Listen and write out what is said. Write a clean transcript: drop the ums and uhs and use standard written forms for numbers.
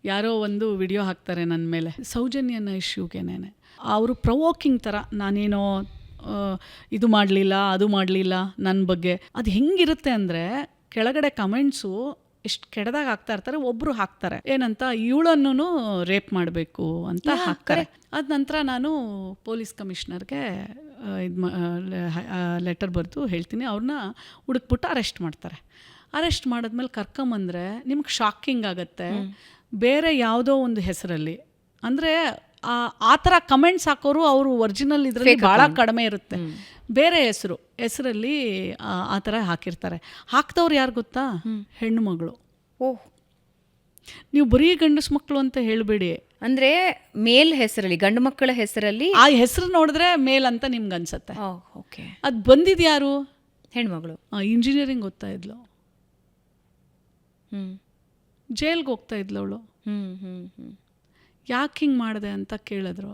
ಯಾರೋ ಒಂದು ವಿಡಿಯೋ ಹಾಕ್ತಾರೆ ನನ್ನ ಮೇಲೆ ಸೌಜನ್ಯನ ಇಶ್ಯೂಗೆನೇನೆ. ಅವರು ಪ್ರವೋಕಿಂಗ್ ಥರ ನಾನೇನೋ ಇದು ಮಾಡಲಿಲ್ಲ ಅದು ಮಾಡಲಿಲ್ಲ ನನ್ನ ಬಗ್ಗೆ. ಅದು ಹೆಂಗಿರುತ್ತೆ ಅಂದರೆ ಕೆಳಗಡೆ ಕಮೆಂಟ್ಸು ಎಷ್ಟು ಕೆಟ್ಟದಾಗ ಹಾಕ್ತಾ ಇರ್ತಾರೆ. ಒಬ್ಬರು ಹಾಕ್ತಾರೆ ಏನಂತ, ಇವಳನ್ನು ರೇಪ್ ಮಾಡಬೇಕು ಅಂತ ಹಾಕ್ತಾರೆ. ಅದ ನಂತರ ನಾನು ಪೊಲೀಸ್ ಕಮಿಷನರ್ಗೆ ಲೆಟರ್ ಬರೆದು ಹೇಳ್ತೀನಿ. ಅವ್ರನ್ನ ಹುಡುಕ್ಬಿಟ್ಟು ಅರೆಸ್ಟ್ ಮಾಡ್ತಾರೆ. ಅರೆಸ್ಟ್ ಮಾಡಿದ್ಮೇಲೆ ಕರ್ಕೊಂಬಂದರೆ ನಿಮ್ಗೆ ಶಾಕಿಂಗ್ ಆಗುತ್ತೆ. ಬೇರೆ ಯಾವುದೋ ಒಂದು ಹೆಸರಲ್ಲಿ ಅಂದರೆ ಆ ಥರ ಕಮೆಂಟ್ಸ್ ಹಾಕೋರು ಅವರು ಒರಿಜಿನಲ್ ಇದರಲ್ಲಿ ಭಾಳ ಕಡಿಮೆ ಇರುತ್ತೆ. ಬೇರೆ ಹೆಸರಲ್ಲಿ ಆ ಥರ ಹಾಕಿರ್ತಾರೆ. ಹಾಕ್ದವ್ರು ಯಾರು ಗೊತ್ತಾ? ಹೆಣ್ಣು ಮಗಳು. ಓಹ್, ನೀವು ಬರೀ ಗಂಡಸು ಮಕ್ಕಳು ಅಂತ ಹೇಳಬೇಡಿ. ಅಂದರೆ ಮೇಲ್ ಹೆಸರಲ್ಲಿ, ಗಂಡು ಮಕ್ಕಳ ಹೆಸರಲ್ಲಿ ಆ ಹೆಸರು ನೋಡಿದ್ರೆ ಮೇಲ್ ಅಂತ ನಿಮ್ಗೆ ಅನ್ಸುತ್ತೆ. ಓಕೆ, ಅದು ಬಂದಿದ್ದು ಯಾರು? ಹೆಣ್ಮಗಳು. ಇಂಜಿನಿಯರಿಂಗ್ ಓದ್ತಾ ಇದ್ಲು, ಜೈಲ್ಗೆ ಹೋಗ್ತಾ ಇದ್ಲು ಅವಳು. ಯಾಕೆ ಹಿಂಗೆ ಮಾಡಿದೆ ಅಂತ ಕೇಳಿದ್ರು.